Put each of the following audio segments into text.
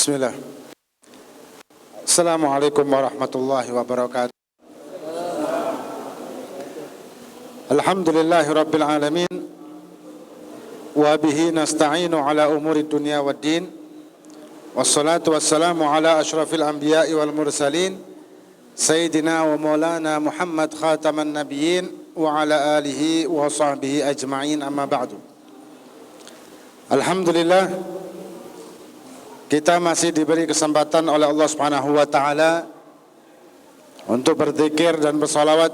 Bismillah. Assalamualaikum warahmatullahi wabarakatuh. Alhamdulillahi rabbil alamin. Wa bihi nasta'inu ala umuri dunya waddin. Wassalatu wassalamu ala ashrafil anbiya'i wal mursalin. Sayyidina wa maulana Muhammad khataman nabiyyin. Wa ala alihi wa sahbihi ajma'in, amma ba'du. Alhamdulillah, kita masih diberi kesempatan oleh Allah Subhanahu wa taala untuk berzikir dan bersalawat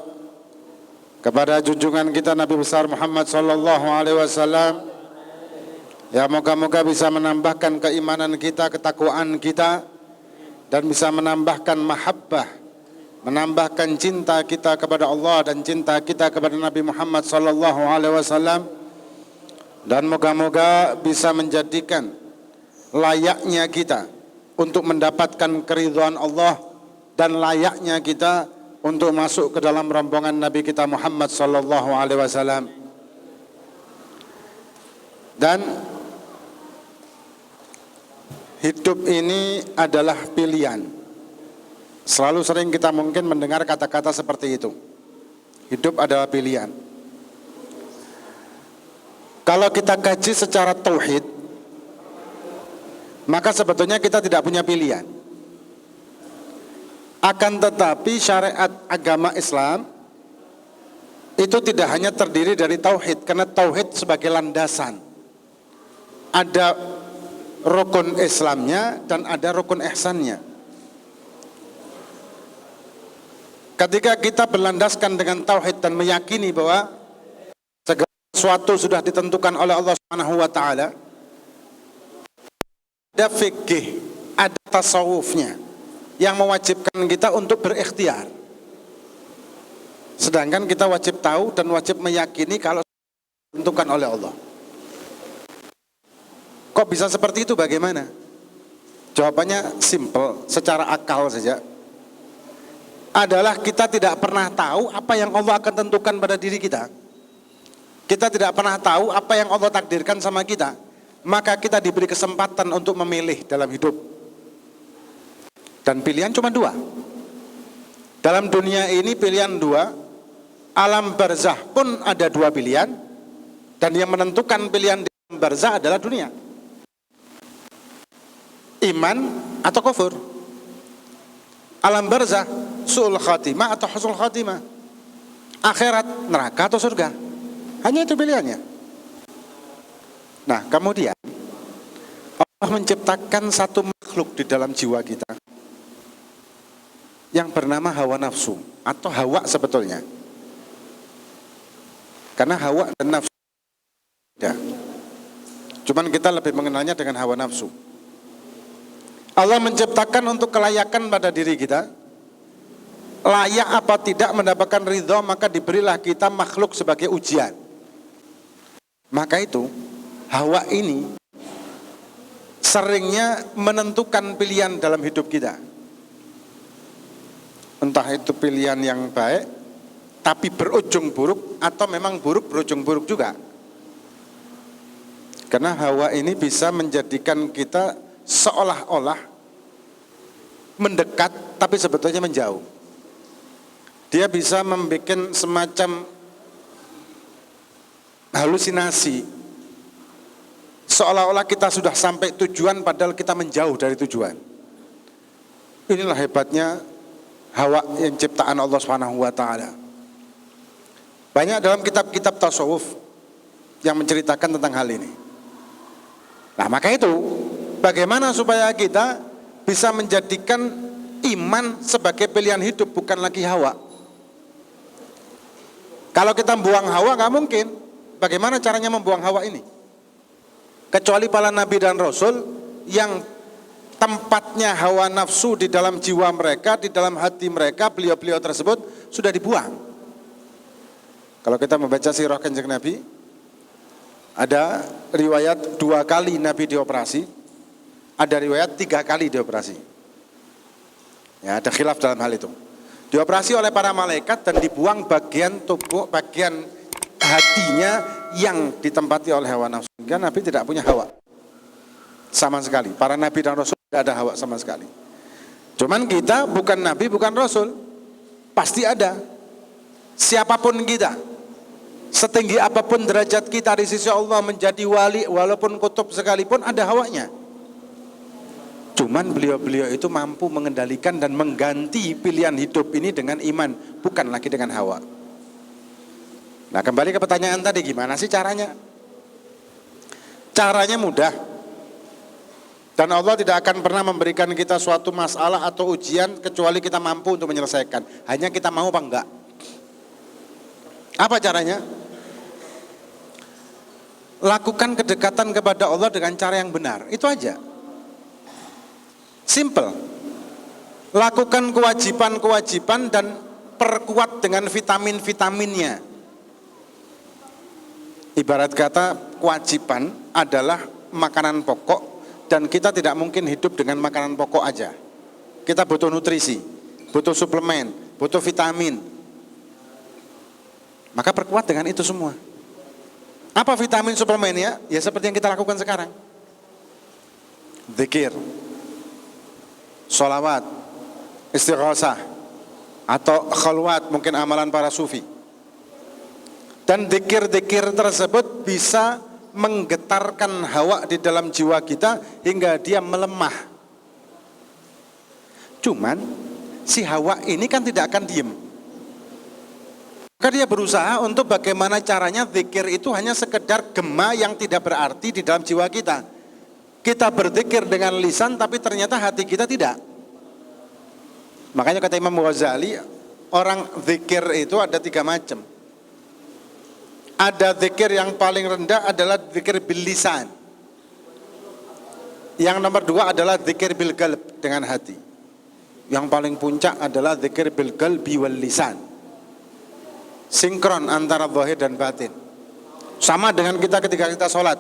kepada junjungan kita Nabi besar Muhammad sallallahu alaihi wasallam. Ya, moga-moga bisa menambahkan keimanan kita, ketakwaan kita, dan bisa menambahkan mahabbah, menambahkan cinta kita kepada Allah dan cinta kita kepada Nabi Muhammad sallallahu alaihi wasallam, dan moga-moga bisa menjadikan layaknya kita untuk mendapatkan keridhaan Allah dan layaknya kita untuk masuk ke dalam rombongan Nabi kita Muhammad sallallahu alaihi wasallam. Dan hidup ini adalah pilihan. Selalu sering kita mungkin mendengar kata-kata seperti itu. Hidup adalah pilihan. Kalau kita kaji secara tauhid, maka sebetulnya kita tidak punya pilihan. Akan tetapi syariat agama Islam itu tidak hanya terdiri dari tauhid, karena tauhid sebagai landasan. Ada rukun Islamnya dan ada rukun ihsannya. Ketika kita berlandaskan dengan tauhid dan meyakini bahwa segala sesuatu sudah ditentukan oleh Allah Subhanahu wa taala, ada fikih, ada tasawufnya yang mewajibkan kita untuk berikhtiar. Sedangkan kita wajib tahu dan wajib meyakini kalau ditentukan oleh Allah. Kok bisa seperti itu, bagaimana? Jawabannya simple, secara akal saja. Adalah kita tidak pernah tahu apa yang Allah akan tentukan pada diri kita. Kita tidak pernah tahu apa yang Allah takdirkan sama kita. Maka kita diberi kesempatan untuk memilih dalam hidup. Dan pilihan cuma dua. Dalam dunia ini pilihan dua. Alam barzah pun ada dua pilihan. Dan yang menentukan pilihan di alam barzah adalah dunia. Iman atau kufur. Alam barzah, su'ul khatimah atau husnul khatimah. Akhirat, neraka atau surga. Hanya itu pilihannya. Nah, kemudian Allah menciptakan satu makhluk di dalam jiwa kita yang bernama hawa nafsu atau hawa sebetulnya. Karena hawa dan nafsu beda. Cuman kita lebih mengenalnya dengan hawa nafsu. Allah menciptakan untuk kelayakan pada diri kita. Layak apa tidak mendapatkan ridha, maka diberilah kita makhluk sebagai ujian. Maka itu hawa ini seringnya menentukan pilihan dalam hidup kita. Entah itu pilihan yang baik tapi berujung buruk, atau memang buruk berujung buruk juga. Karena hawa ini bisa menjadikan kita seolah-olah mendekat tapi sebetulnya menjauh. Dia bisa membuat semacam halusinasi, seolah-olah kita sudah sampai tujuan padahal kita menjauh dari tujuan. Inilah hebatnya hawa yang ciptaan Allah Subhanahu wa taala. Banyak dalam kitab-kitab tasawuf yang menceritakan tentang hal ini. Nah, maka itu bagaimana supaya kita bisa menjadikan iman sebagai pilihan hidup, bukan lagi hawa. Kalau kita buang hawa nggak mungkin. Bagaimana caranya membuang hawa ini? Kecuali para nabi dan rasul yang tempatnya hawa nafsu di dalam jiwa mereka, di dalam hati mereka, beliau-beliau tersebut sudah dibuang. Kalau kita membaca sirah Kanjeng Nabi, ada riwayat 2 kali Nabi dioperasi, ada riwayat 3 kali dioperasi. Ya, ada khilaf dalam hal itu. Dioperasi oleh para malaikat dan dibuang bagian tubuh, bagian hatinya yang ditempati oleh hawa nafsu. Sehingga Nabi tidak punya hawa. Sama sekali. Para nabi dan rasul tidak ada hawa sama sekali. Cuman kita bukan nabi, bukan rasul. Pasti ada. Siapapun kita, setinggi apapun derajat kita di sisi Allah menjadi wali, walaupun kutub sekalipun ada hawanya. Cuman beliau-beliau itu mampu mengendalikan dan mengganti pilihan hidup ini dengan iman, bukan lagi dengan hawa. Nah, kembali ke pertanyaan tadi, gimana sih caranya? Caranya mudah. Dan Allah tidak akan pernah memberikan kita suatu masalah atau ujian kecuali kita mampu untuk menyelesaikan. Hanya kita mau apa enggak. Apa caranya? Lakukan kedekatan kepada Allah dengan cara yang benar. Itu aja. Simple. Lakukan kewajiban-kewajiban dan perkuat dengan vitamin-vitaminnya. Ibarat kata, kewajiban adalah makanan pokok. Dan kita tidak mungkin hidup dengan makanan pokok aja. Kita butuh nutrisi, butuh suplemen, butuh vitamin. Maka perkuat dengan itu semua. Apa vitamin suplemennya? Ya seperti yang kita lakukan sekarang. Zikir, sholawat, istighosah, atau khalwat, mungkin amalan para sufi. Dan zikir-zikir tersebut bisa menggetarkan hawa di dalam jiwa kita hingga dia melemah. Cuman si hawa ini kan tidak akan diem. Maka dia berusaha untuk bagaimana caranya zikir itu hanya sekedar gema yang tidak berarti di dalam jiwa kita. Kita berzikir dengan lisan tapi ternyata hati kita tidak. Makanya kata Imam Ghazali, orang zikir itu ada 3 macam. Ada zikir yang paling rendah adalah zikir bil lisan. Yang nomor 2 adalah zikir bil qalb, dengan hati. Yang paling puncak adalah zikir bil qalbi wal lisan. Sinkron antara zahir dan batin. Sama dengan kita ketika kita sholat.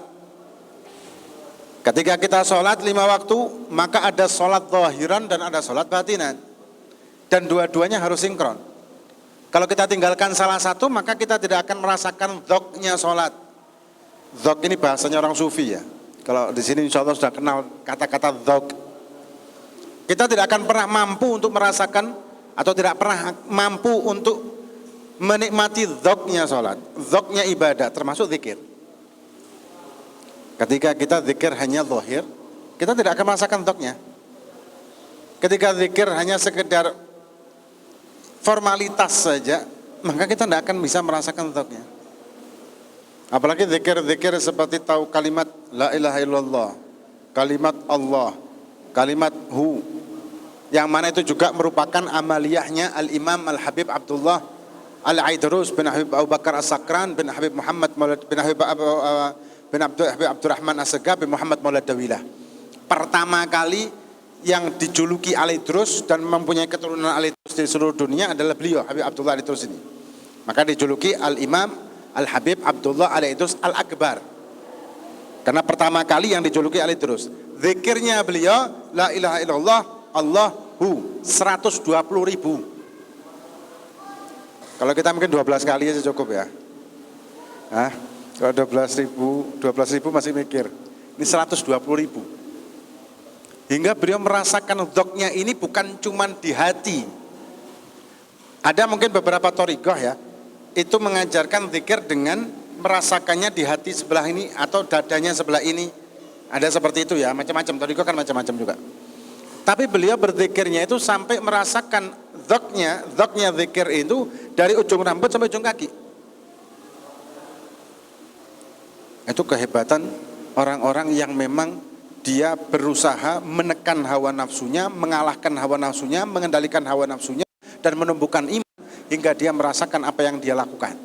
Ketika kita sholat 5 waktu, maka ada sholat zahiran dan ada sholat batinan. Dan dua-duanya harus sinkron. Kalau kita tinggalkan salah satu, maka kita tidak akan merasakan dzoknya sholat. Dzok ini bahasanya orang sufi ya. Kalau di sini insya Allah sudah kenal kata-kata dzok. Kita tidak akan pernah mampu untuk merasakan atau tidak pernah mampu untuk menikmati dzoknya sholat, dzoknya ibadah, termasuk zikir. Ketika kita zikir hanya zahir, kita tidak akan merasakan dzoknya. Ketika zikir hanya sekedar formalitas saja, maka kita tidak akan bisa merasakan dzoknya. Apalagi zikir-zikir seperti tahu kalimat la ilaha illallah, kalimat Allah, kalimat hu, yang mana itu juga merupakan amaliyahnya Al-Imam Al-Habib Abdullah Al-Aidrus bin Habib Abu Bakar As-Sakran bin Habib Muhammad bin Habib Abdurrahman As-Segaf bin Muhammad Maulad Dawilah. Pertama kali yang dijuluki Al-Idrus dan mempunyai keturunan Al-Idrus di seluruh dunia adalah beliau, Habib Abdullah Al-Idrus ini. Maka dijuluki Al-Imam Al-Habib Abdullah Al-Idrus Al-Akbar. Karena pertama kali yang dijuluki Al-Idrus. Zikirnya beliau, la ilaha illallah, Allahu, 120.000. Kalau kita mungkin 12 kali aja cukup ya. Hah? Kalau 12.000 masih mikir. Ini 120.000. Hingga beliau merasakan dzoknya ini bukan cuma di hati. Ada mungkin beberapa thariqah ya, itu mengajarkan zikir dengan merasakannya di hati sebelah ini atau dadanya sebelah ini. Ada seperti itu ya, macam-macam. Thariqah kan macam-macam juga. Tapi beliau berzikirnya itu sampai merasakan dzoknya zikir itu dari ujung rambut sampai ujung kaki. Itu kehebatan orang-orang yang memang dia berusaha menekan hawa nafsunya, mengalahkan hawa nafsunya, mengendalikan hawa nafsunya, dan menumbuhkan iman hingga dia merasakan apa yang dia lakukan.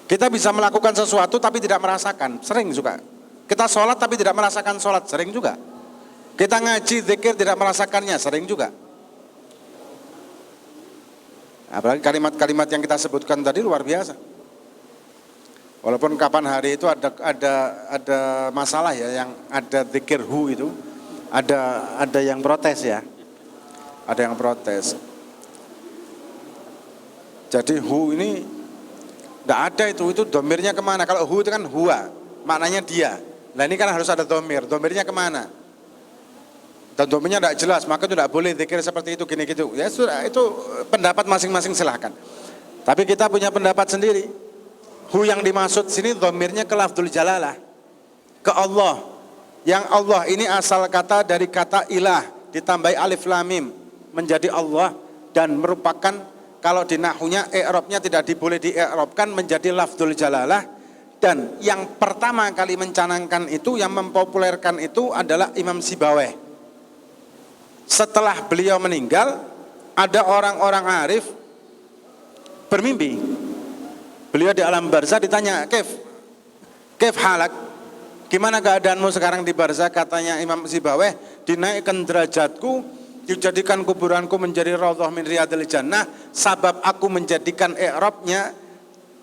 Kita bisa melakukan sesuatu tapi tidak merasakan, sering juga. Kita sholat tapi tidak merasakan sholat, sering juga. Kita ngaji, zikir tidak merasakannya, sering juga. Apalagi kalimat-kalimat yang kita sebutkan tadi luar biasa. Walaupun kapan hari itu ada masalah ya, yang ada zikir hu itu, ada yang protes ya, ada yang protes. Jadi hu ini tidak ada itu domirnya kemana? Kalau hu itu kan huwa, maknanya dia. Nah ini kan harus ada domir. Domirnya kemana? Dan domirnya tidak jelas, maka itu tidak boleh zikir seperti itu, gini gitu. Ya sudah, itu pendapat masing-masing silahkan. Tapi kita punya pendapat sendiri. Hu yang dimaksud sini domirnya ke lafdzul jalalah, ke Allah. Yang Allah ini asal kata dari kata ilah, ditambahi alif lam mim menjadi Allah, dan merupakan kalau di nahwunya i'rabnya tidak boleh di-i'rabkan menjadi lafdzul jalalah. Dan yang pertama kali mencanangkan itu, yang mempopulerkan itu adalah Imam Sibawayh. Setelah beliau meninggal, ada orang-orang arif bermimpi. Beliau di alam barzah ditanya, Kef halak, gimana keadaanmu sekarang di barzah? Katanya Imam Sibawayh, dinaikkan derajatku, dijadikan kuburanku menjadi raudhah min riyadil jannah, sabab aku menjadikan i'rabnya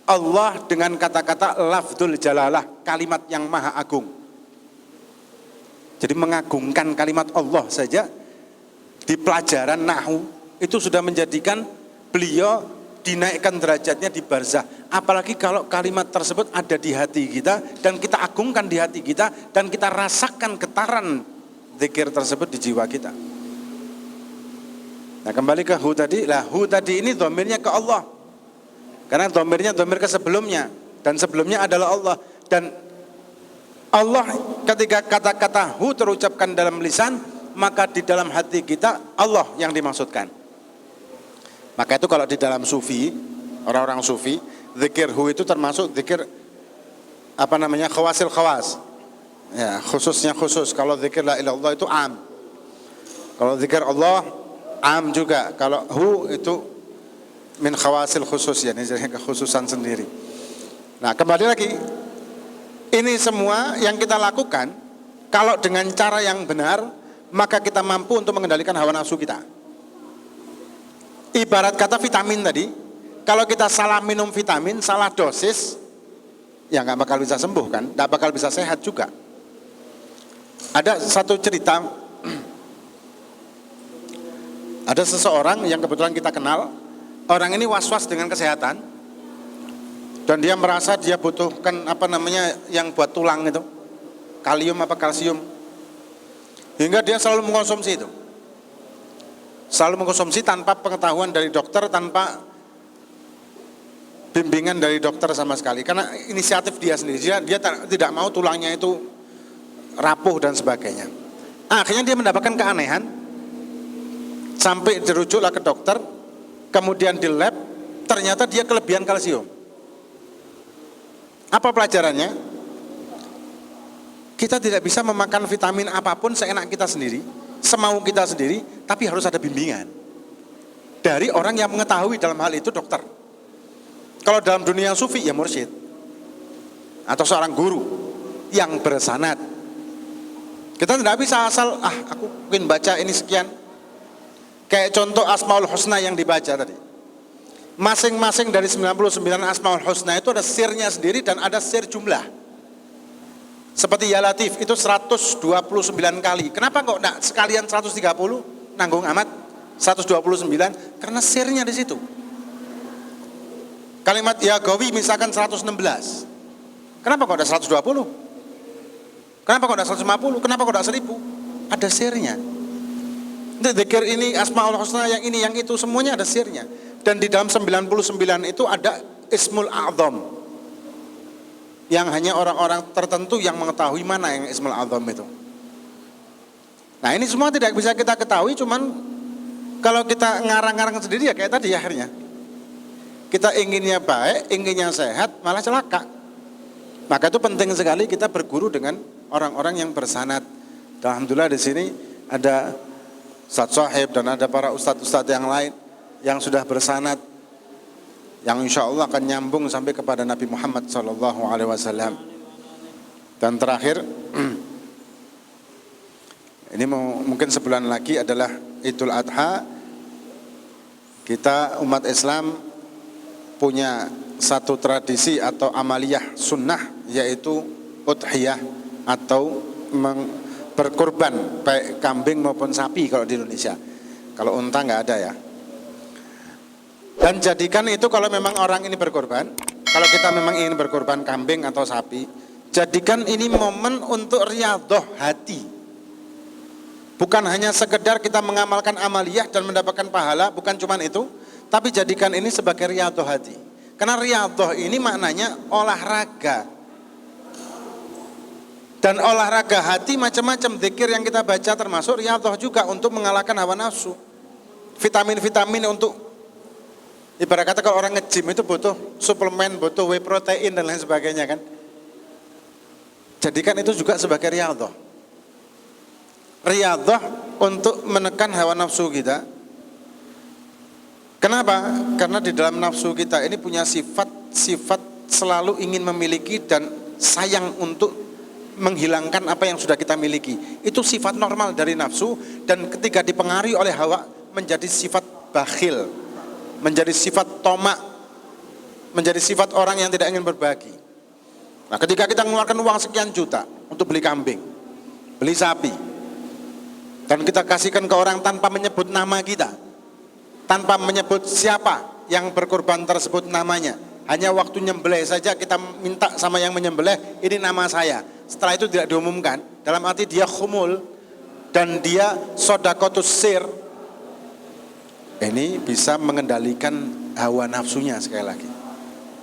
Allah dengan kata-kata lafdzul jalalah, kalimat yang maha agung. Jadi mengagungkan kalimat Allah saja di pelajaran nahwu itu sudah menjadikan beliau dinaikkan derajatnya di barzah. Apalagi kalau kalimat tersebut ada di hati kita dan kita agungkan di hati kita dan kita rasakan getaran zikir tersebut di jiwa kita. Nah kembali ke hu tadi, lah hu tadi ini dhamirnya ke Allah. Karena dhamirnya dhamir ke sebelumnya, dan sebelumnya adalah Allah. Dan Allah ketika kata-kata hu terucapkan dalam lisan, maka di dalam hati kita Allah yang dimaksudkan. Maka itu kalau di dalam sufi, orang-orang sufi, zikir hu itu termasuk zikir apa namanya, khawasil khawas. Ya, khususnya khusus. Kalau zikir la ilaha illallah itu am. Kalau zikir Allah am juga. Kalau hu itu min khawasil khusus, ya, ini kekhususan sendiri. Nah, kembali lagi, ini semua yang kita lakukan kalau dengan cara yang benar, maka kita mampu untuk mengendalikan hawa nafsu kita. Ibarat kata vitamin tadi, kalau kita salah minum vitamin, salah dosis, ya nggak bakal bisa sembuh kan, nggak bakal bisa sehat juga. Ada satu cerita, ada seseorang yang kebetulan kita kenal, orang ini was-was dengan kesehatan, dan dia merasa dia butuhkan apa namanya yang buat tulang itu, kalium apa kalsium, hingga dia selalu mengkonsumsi itu. Selalu mengkonsumsi tanpa pengetahuan dari dokter, tanpa bimbingan dari dokter sama sekali. Karena inisiatif dia sendiri, dia tidak mau tulangnya itu rapuh dan sebagainya. Akhirnya dia mendapatkan keanehan, sampai dirujuklah ke dokter, kemudian di lab, ternyata dia kelebihan kalsium. Apa pelajarannya? Kita tidak bisa memakan vitamin apapun seenak kita sendiri, semau kita sendiri, tapi harus ada bimbingan dari orang yang mengetahui dalam hal itu, dokter. Kalau dalam dunia sufi ya mursyid atau seorang guru yang bersanad. Kita tidak bisa asal aku mungkin baca ini sekian. Kayak contoh Asmaul Husna yang dibaca tadi. Masing-masing dari 99 Asmaul Husna itu ada sirnya sendiri dan ada sir jumlah. Seperti Ya Latif itu 129 kali. Kenapa kok enggak sekalian 130? Nanggung amat 129 karena sirnya di situ. Kalimat Ya Gawi misalkan 116. Kenapa kok ada 120? Kenapa kok ada 150? Kenapa kok ada 1000? Ada sirnya. Dzikir ini Asmaul Husna yang ini yang itu semuanya ada sirnya. Dan di dalam 99 itu ada Ismul A'zam, yang hanya orang-orang tertentu yang mengetahui mana yang Ismul A'zam itu. Nah ini semua tidak bisa kita ketahui, cuman kalau kita ngarang-ngarang sendiri ya kayak tadi akhirnya. Kita inginnya baik, inginnya sehat, malah celaka. Maka itu penting sekali kita berguru dengan orang-orang yang bersanad. Alhamdulillah di sini ada Ustadz Sohib dan ada para ustadz-ustadz yang lain yang sudah bersanad, yang insya Allah akan nyambung sampai kepada Nabi Muhammad SAW. Dan terakhir, ini mungkin sebulan lagi adalah Idul Adha. Kita umat Islam punya satu tradisi atau amaliyah sunnah, yaitu udhiyah atau berkorban, baik kambing maupun sapi kalau di Indonesia. Kalau unta nggak ada ya. Dan jadikan itu kalau memang orang ini berkorban, kalau kita memang ingin berkorban kambing atau sapi, Jadikan ini momen untuk riyadhah hati. Bukan hanya sekedar kita mengamalkan amaliyah dan mendapatkan pahala, bukan cuma itu, tapi jadikan ini sebagai riyadhah hati. Karena riyadhah ini maknanya olahraga. Dan olahraga hati macam-macam, zikir yang kita baca termasuk riyadhah juga untuk mengalahkan hawa nafsu. Vitamin-vitamin untuk, ibarat kata kalau orang nge-gym itu butuh suplemen, butuh whey protein dan lain sebagainya kan. Jadikan itu juga sebagai riyadhah. Riyadhah untuk menekan hawa nafsu kita. Kenapa? Karena di dalam nafsu kita ini punya sifat selalu ingin memiliki dan sayang untuk menghilangkan apa yang sudah kita miliki. Itu sifat normal dari nafsu, dan ketika dipengaruhi oleh hawa menjadi sifat bakhil, menjadi sifat tomak, menjadi sifat orang yang tidak ingin berbagi. Nah, ketika kita mengeluarkan uang sekian juta untuk beli kambing, beli sapi, dan kita kasihkan ke orang tanpa menyebut nama kita, tanpa menyebut siapa yang berkorban tersebut namanya, hanya waktu nyembelih saja kita minta sama yang menyembelih, ini nama saya. Setelah itu tidak diumumkan, dalam arti dia khumul dan dia sodakotus sir. Ini bisa mengendalikan hawa nafsunya sekali lagi.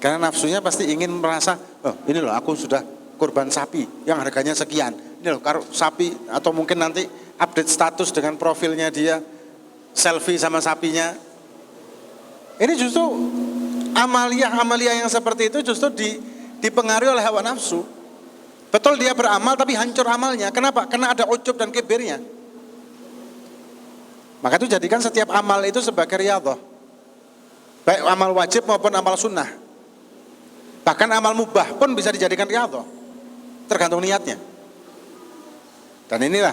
Karena nafsunya pasti ingin merasa, oh ini loh aku sudah kurban sapi yang harganya sekian. Ini loh kalau sapi, atau mungkin nanti update status dengan profilnya dia, selfie sama sapinya. Ini justru amalia yang seperti itu justru dipengaruhi oleh hawa nafsu. Betul dia beramal tapi hancur amalnya. Kenapa? Karena ada ujub dan kibirnya. Maka itu jadikan setiap amal itu sebagai riyadhah. Baik amal wajib maupun amal sunnah. Bahkan amal mubah pun bisa dijadikan riyadhah. Tergantung niatnya. Dan inilah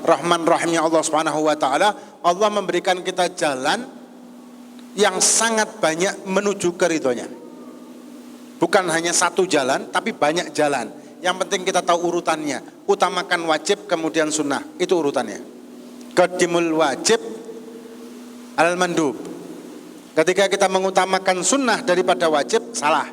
Rahman Rahimnya Allah Subhanahu wa taala. Allah memberikan kita jalan yang sangat banyak menuju ke ridhonya. Bukan hanya satu jalan, tapi banyak jalan. Yang penting kita tahu urutannya. Utamakan wajib, kemudian sunnah. Itu urutannya. Qaddimul wajib alal mandub. Ketika kita mengutamakan sunnah daripada wajib, salah.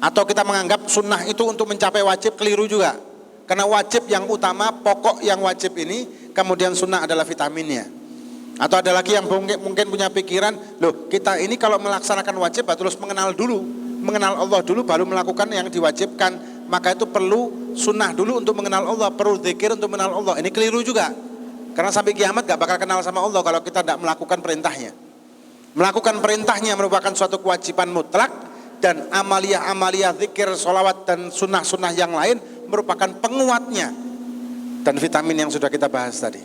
Atau kita menganggap sunnah itu untuk mencapai wajib, keliru juga. Karena wajib yang utama, pokok yang wajib ini, kemudian sunnah adalah vitaminnya. Atau ada lagi yang mungkin punya pikiran, loh kita ini kalau melaksanakan wajib harus mengenal dulu, mengenal Allah dulu baru melakukan yang diwajibkan. Maka itu perlu sunnah dulu untuk mengenal Allah, perlu zikir untuk mengenal Allah. Ini keliru juga. Karena sampai kiamat gak bakal kenal sama Allah kalau kita tidak melakukan perintahnya. Melakukan perintahnya merupakan suatu kewajiban mutlak, dan amaliyah zikir, sholawat dan sunnah-sunnah yang lain merupakan penguatnya dan vitamin yang sudah kita bahas tadi.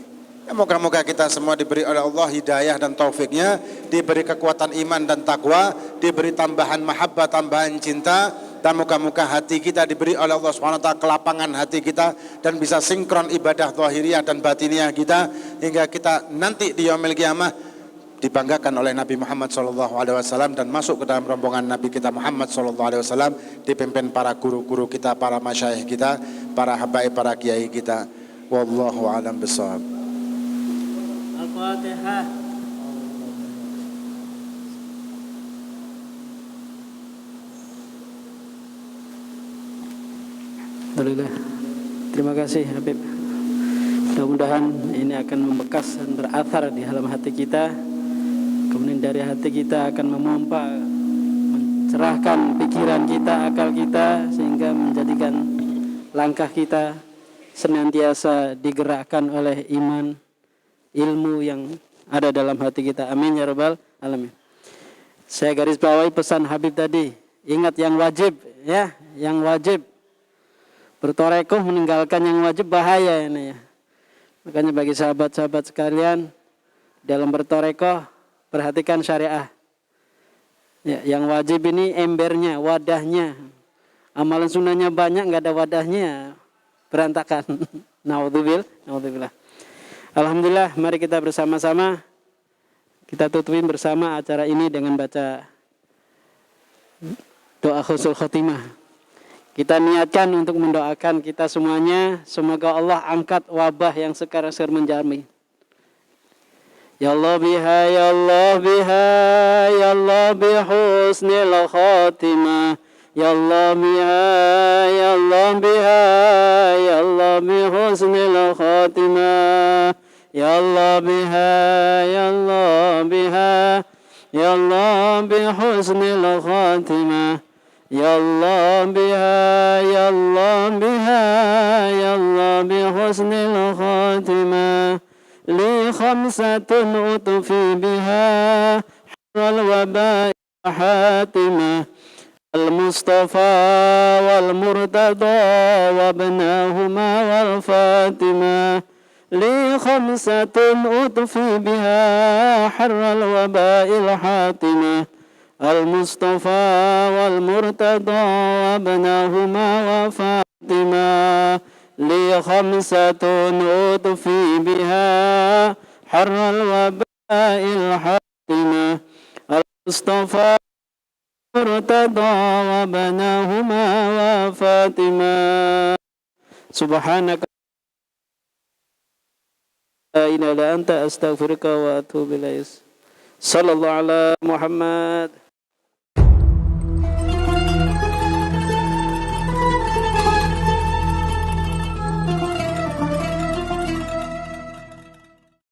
Moga-moga kita semua diberi oleh Allah hidayah dan taufiknya, diberi kekuatan iman dan takwa, diberi tambahan mahabbah, tambahan cinta, dan moga-moga hati kita diberi oleh Allah SWT kelapangan hati kita, dan bisa sinkron ibadah zahiriyah dan batiniah kita, hingga kita nanti di yaumil qiyamah dibanggakan oleh Nabi Muhammad SAW dan masuk ke dalam rombongan Nabi kita Muhammad SAW, dipimpin para guru-guru kita, para masyayikh kita, para habaib, para kiai kita. Wallahu a'lam bishawab. Al-Fatihah. Alhamdulillah. Terima kasih Habib. Mudah-mudahan ini akan membekas dan berathar di dalam hati kita. Kemudian dari hati kita akan memompa, mencerahkan pikiran kita, akal kita, sehingga menjadikan langkah kita senantiasa digerakkan oleh iman, ilmu yang ada dalam hati kita. Amin ya rabbal alamin. Saya garis bawahi pesan Habib tadi. Ingat yang wajib, ya, yang wajib. Bertorekoh meninggalkan yang wajib bahaya ini ya. Makanya bagi sahabat-sahabat sekalian, dalam bertorekoh perhatikan syariah. Ya, yang wajib ini embernya, wadahnya. Amalan sunnahnya banyak, nggak ada wadahnya, berantakan. Naudzubillah. Alhamdulillah, mari kita bersama-sama kita tutupin bersama acara ini dengan baca doa husnul khotimah. Kita niatkan untuk mendoakan kita semuanya, semoga Allah angkat wabah yang sekarang menjamah. Ya Allah biha, ya Allah biha, ya Allah bihusnil khotimah, يا الله بها يا الله بها يا الله بحسن الخاتمة يا الله بها يا الله بها يا الله بحسن الخاتمة يا الله بها يا الله بها يا الله بحسن الخاتمة لي خمسة أطفي بها حر الوباء حاتمة المصطفى والمرتضى وابناهما والفاتمة لي خمسة أطفي بها حر الوباء الحاتمة المصطفى والمرتضى وابناهما وفاطمة لي خمسة أطفي بها حر الوباء الحاتمة المصطفى مرتضى وبناهما وفاطمة سبحانك لا إله إلا أنت أستغفرك وأتوب إليك صلى الله على محمد